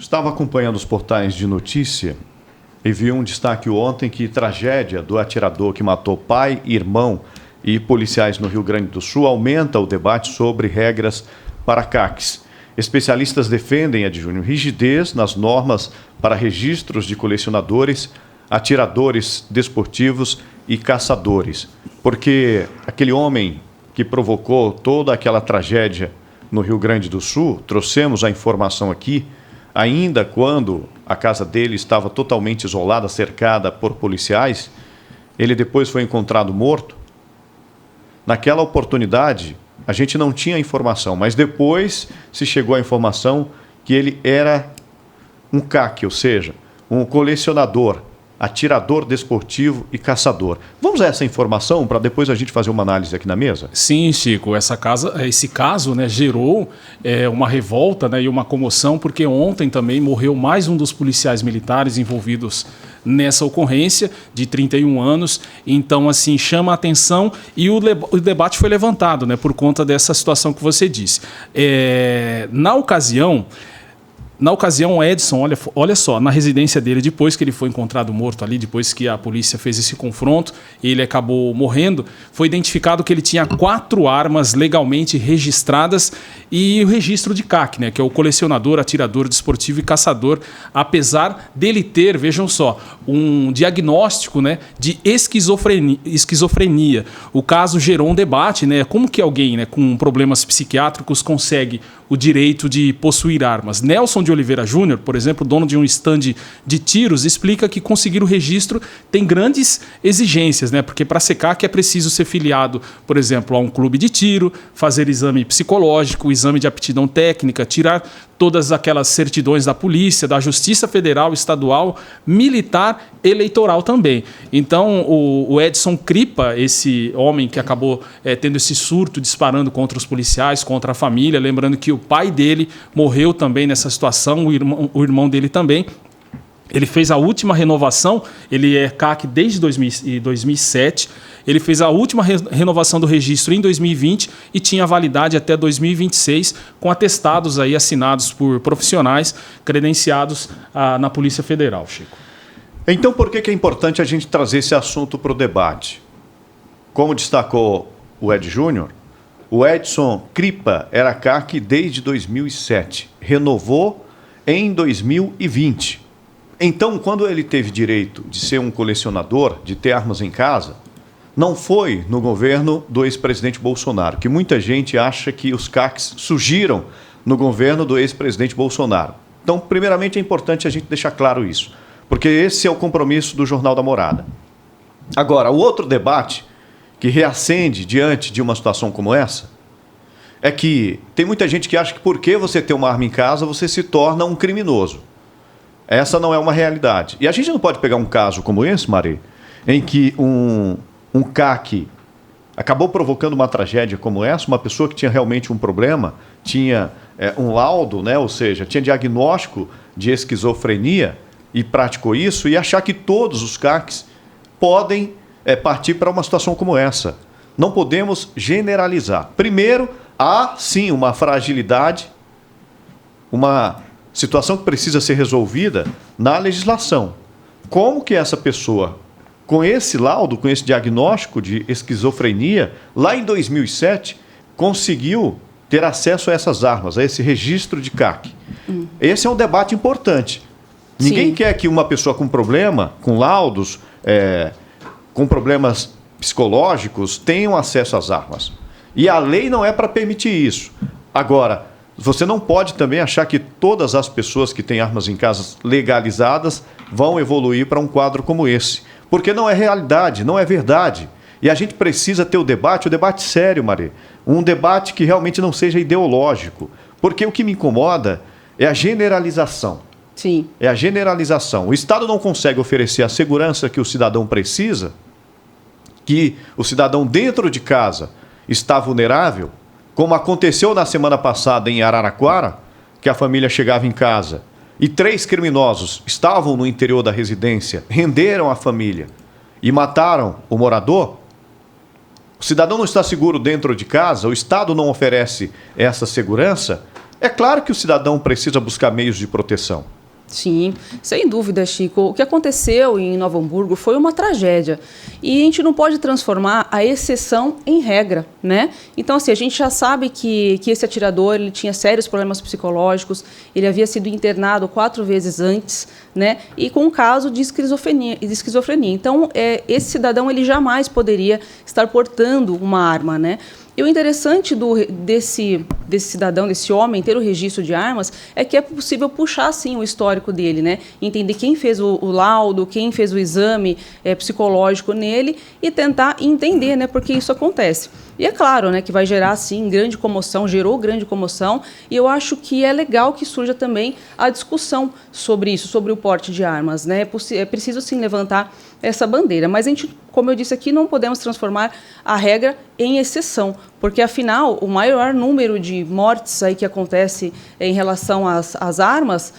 Estava acompanhando os portais de notícia e vi um destaque ontem que tragédia do atirador que matou pai, irmão e policiais no Rio Grande do Sul aumenta o debate sobre regras para CACs. Especialistas defendem, Júnior, rigidez nas normas para registros de colecionadores, atiradores desportivos e caçadores. Porque aquele homem que provocou toda aquela tragédia no Rio Grande do Sul, trouxemos a informação aqui, ainda quando a casa dele estava totalmente isolada, cercada por policiais, ele depois foi encontrado morto. Naquela oportunidade, a gente não tinha informação, mas depois se chegou a informação que ele era um CAC, ou seja, um colecionador, atirador desportivo e caçador. Vamos a essa informação para depois a gente fazer uma análise aqui na mesa? Sim, Chico. Esse caso, né, gerou uma revolta, né, e uma comoção, porque ontem também morreu mais um dos policiais militares envolvidos nessa ocorrência, de 31 anos. Então, assim, chama a atenção e o debate foi levantado, né, por conta dessa situação que você disse. Na ocasião, o Edson, olha só, na residência dele, depois que ele foi encontrado morto ali, depois que a polícia fez esse confronto, ele acabou morrendo, foi identificado que ele tinha 4 armas legalmente registradas e o registro de CAC, né, que é o colecionador, atirador desportivo e caçador, apesar dele ter, vejam só, um diagnóstico, né, de esquizofrenia. O caso gerou um debate, né, como que alguém, né, com problemas psiquiátricos consegue o direito de possuir armas. Nelson de Oliveira Júnior, por exemplo, dono de um stand de tiros, explica que conseguir o registro tem grandes exigências, né? Porque para ser CAC é preciso ser filiado, por exemplo, a um clube de tiro, fazer exame psicológico, exame de aptidão técnica, tirar todas aquelas certidões da polícia, da Justiça Federal, Estadual, Militar, Eleitoral também. Então, o Edson Cripa, esse homem que acabou tendo esse surto, disparando contra os policiais, contra a família, lembrando que o pai dele morreu também nessa situação, o irmão dele também. Ele fez a última renovação, ele é CAC desde 2007, ele fez a última renovação do registro em 2020 e tinha validade até 2026, com atestados aí assinados por profissionais credenciados na Polícia Federal, Chico. Então, por que é importante a gente trazer esse assunto para o debate? Como destacou o Ed Júnior, o Edson Cripa era CAC desde 2007, renovou em 2020. Então, quando ele teve direito de ser um colecionador, de ter armas em casa, não foi no governo do ex-presidente Bolsonaro, que muita gente acha que os CACs surgiram no governo do ex-presidente Bolsonaro. Então, primeiramente, é importante a gente deixar claro isso, porque esse é o compromisso do Jornal da Morada. Agora, o outro debate que reacende diante de uma situação como essa é que tem muita gente que acha que porque você tem uma arma em casa, você se torna um criminoso. Essa não é uma realidade. E a gente não pode pegar um caso como esse, Mari, em que um CAC acabou provocando uma tragédia como essa, uma pessoa que tinha realmente um problema, tinha um laudo, né, ou seja, tinha diagnóstico de esquizofrenia e praticou isso, e achar que todos os CACs podem partir para uma situação como essa. Não podemos generalizar. Primeiro, há sim uma fragilidade, uma situação que precisa ser resolvida na legislação. Como que essa pessoa, com esse laudo, com esse diagnóstico de esquizofrenia, lá em 2007, conseguiu ter acesso a essas armas, a esse registro de CAC? Esse é um debate importante. Ninguém quer que uma pessoa com problema, com laudos, com problemas psicológicos, tenham acesso às armas. E a lei não é para permitir isso. Agora, você não pode também achar que todas as pessoas que têm armas em casa legalizadas vão evoluir para um quadro como esse. Porque não é realidade, não é verdade. E a gente precisa ter o debate sério, Mari. Um debate que realmente não seja ideológico. Porque o que me incomoda é a generalização. Sim. É a generalização. O Estado não consegue oferecer a segurança que o cidadão precisa, que o cidadão dentro de casa está vulnerável, como aconteceu na semana passada em Araraquara, que a família chegava em casa e 3 criminosos estavam no interior da residência, renderam a família e mataram o morador. O cidadão não está seguro dentro de casa, o Estado não oferece essa segurança. É claro que o cidadão precisa buscar meios de proteção. Sim, sem dúvida, Chico. O que aconteceu em Novo Hamburgo foi uma tragédia. E a gente não pode transformar a exceção em regra, né? Então, assim, a gente já sabe que esse atirador ele tinha sérios problemas psicológicos, ele havia sido internado 4 vezes antes, né? E com um caso de esquizofrenia. Então, esse cidadão ele jamais poderia estar portando uma arma, né? E o interessante desse cidadão, desse homem, ter o registro de armas, é que é possível puxar, sim, o histórico dele, né? Entender quem fez o laudo, quem fez o exame psicológico nele e tentar entender, né, por que isso acontece. E é claro, né, que vai gerar, sim, grande comoção, gerou grande comoção, e eu acho que é legal que surja também a discussão sobre isso, sobre o porte de armas, né? É preciso, sim, levantar essa bandeira, mas a gente, como eu disse aqui, não podemos transformar a regra em exceção, porque, afinal, o maior número de mortes aí que acontece em relação às armas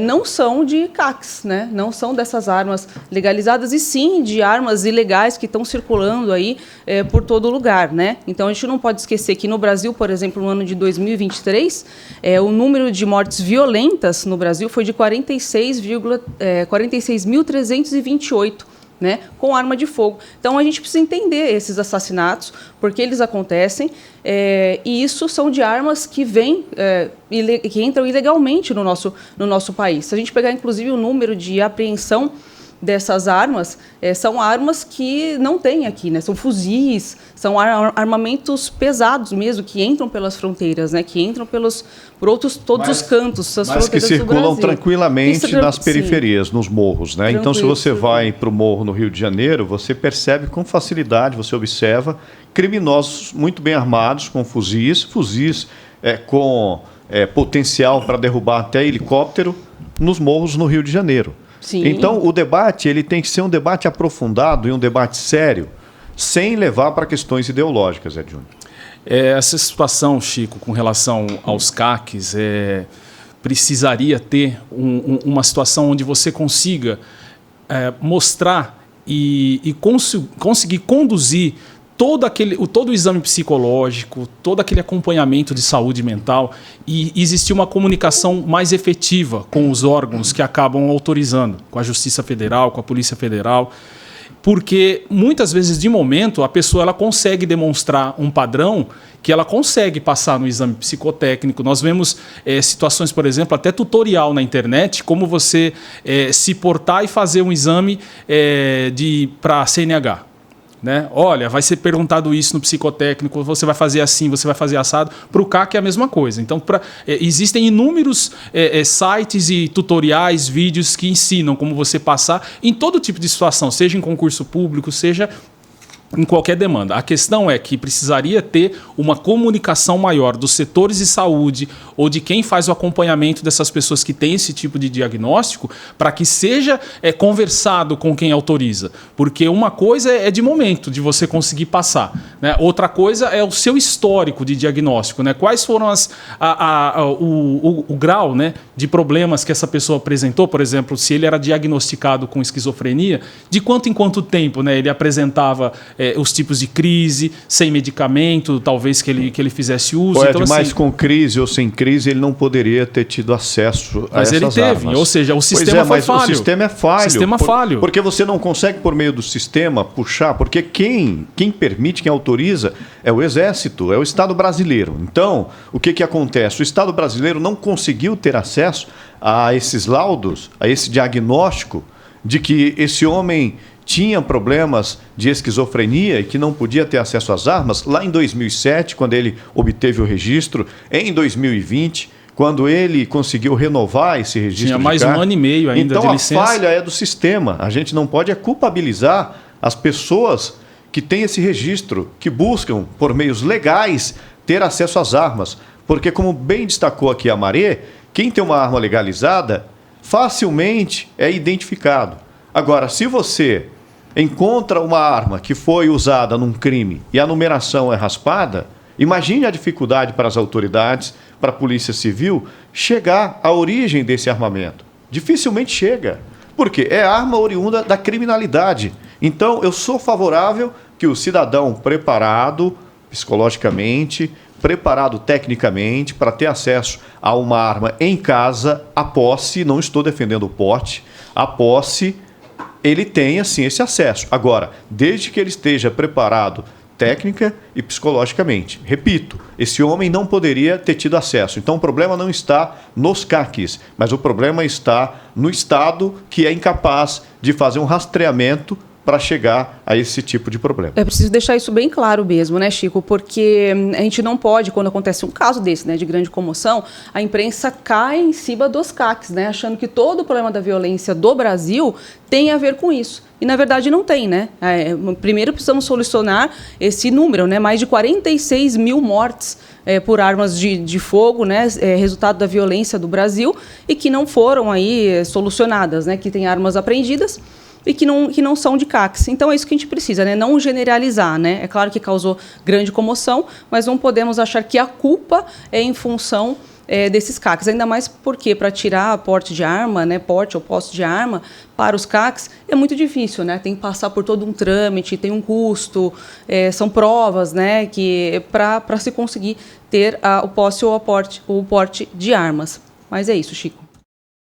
não são de CACs, né? Não são dessas armas legalizadas, e sim de armas ilegais que estão circulando aí por todo lugar, né? Então, a gente não pode esquecer que no Brasil, por exemplo, no ano de 2023, o número de mortes violentas no Brasil foi de 46.328, né, com arma de fogo. Então, a gente precisa entender esses assassinatos, porque eles acontecem, e isso são de armas que que entram ilegalmente no nosso país. Se a gente pegar, inclusive, o número de apreensão dessas armas, são armas que não tem aqui, né? São fuzis, são armamentos pesados mesmo, que entram pelas fronteiras, né? Que entram por todos os cantos, as mas que fronteiras do circulam Brasil. tranquilamente nas periferias, nos morros, né? Então, se você vai para o morro no Rio de Janeiro, você percebe com facilidade, você observa criminosos muito bem armados, com fuzis com potencial para derrubar até helicóptero nos morros no Rio de Janeiro. Sim. Então, o debate ele tem que ser um debate aprofundado e um debate sério, sem levar para questões ideológicas, Júnior. Essa situação, Chico, com relação aos CACs, precisaria ter uma situação onde você consiga mostrar e conseguir conduzir todo o exame psicológico, todo aquele acompanhamento de saúde mental e existir uma comunicação mais efetiva com os órgãos que acabam autorizando, com a Justiça Federal, com a Polícia Federal, porque muitas vezes, de momento, a pessoa ela consegue demonstrar um padrão que ela consegue passar no exame psicotécnico. Nós vemos situações, por exemplo, até tutorial na internet, como você se portar e fazer um exame para CNH. Né? Olha, vai ser perguntado isso no psicotécnico, você vai fazer assim, você vai fazer assado. Para o CAC é a mesma coisa. Então, existem inúmeros sites e tutoriais, vídeos que ensinam como você passar em todo tipo de situação, seja em concurso público, seja em qualquer demanda. A questão é que precisaria ter uma comunicação maior dos setores de saúde ou de quem faz o acompanhamento dessas pessoas que têm esse tipo de diagnóstico para que seja conversado com quem autoriza. Porque uma coisa é de momento, de você conseguir passar, né? Outra coisa é o seu histórico de diagnóstico, né? Quais foram o grau, né, de problemas que essa pessoa apresentou, por exemplo, se ele era diagnosticado com esquizofrenia, de quanto em quanto tempo, né, ele apresentava os tipos de crise, sem medicamento, talvez que ele fizesse uso. Pode, então, assim, mas com crise ou sem crise, ele não poderia ter tido acesso a essas armas. Mas ele teve, ou seja, o sistema foi falho. O sistema é falho. O sistema falho. Porque você não consegue, por meio do sistema, puxar, porque quem permite, quem autoriza, é o Exército, é o Estado brasileiro. Então, o que acontece? O Estado brasileiro não conseguiu ter acesso a esses laudos, a esse diagnóstico de que esse homem tinha problemas de esquizofrenia e que não podia ter acesso às armas, lá em 2007, quando ele obteve o registro, em 2020, quando ele conseguiu renovar esse registro. Tinha mais 1 ano e meio ainda de licença. Então a falha é do sistema. A gente não pode culpabilizar as pessoas que têm esse registro, que buscam, por meios legais, ter acesso às armas. Porque, como bem destacou aqui a Marê, quem tem uma arma legalizada facilmente é identificado. Agora, se você encontra uma arma que foi usada num crime e a numeração é raspada, imagine a dificuldade para as autoridades, para a Polícia Civil, chegar à origem desse armamento. Dificilmente chega, porque é arma oriunda da criminalidade. Então, eu sou favorável que o cidadão preparado, psicologicamente, preparado tecnicamente para ter acesso a uma arma em casa, a posse, não estou defendendo o porte, a posse, ele tem assim esse acesso. Agora, desde que ele esteja preparado técnica e psicologicamente. Repito, esse homem não poderia ter tido acesso. Então o problema não está nos CACs, mas o problema está no Estado, que é incapaz de fazer um rastreamento para chegar a esse tipo de problema. É preciso deixar isso bem claro mesmo, né, Chico? Porque a gente não pode, quando acontece um caso desse, né, de grande comoção, a imprensa cai em cima dos CACs, né, achando que todo o problema da violência do Brasil tem a ver com isso. E, na verdade, não tem, né? Primeiro precisamos solucionar esse número, né? Mais de 46 mil mortes por armas de fogo, né? Resultado da violência do Brasil e que não foram aí solucionadas, né? Que tem armas apreendidas e que não são de CACs. Então, é isso que a gente precisa, né? Não generalizar, né? É claro que causou grande comoção, mas não podemos achar que a culpa é em função desses CACs. Ainda mais porque, para tirar porte de arma, né? Porte ou posse de arma para os CACs, é muito difícil, né? Tem que passar por todo um trâmite, tem um custo, são provas, né? Que para se conseguir ter o posse ou o porte de armas. Mas é isso, Chico.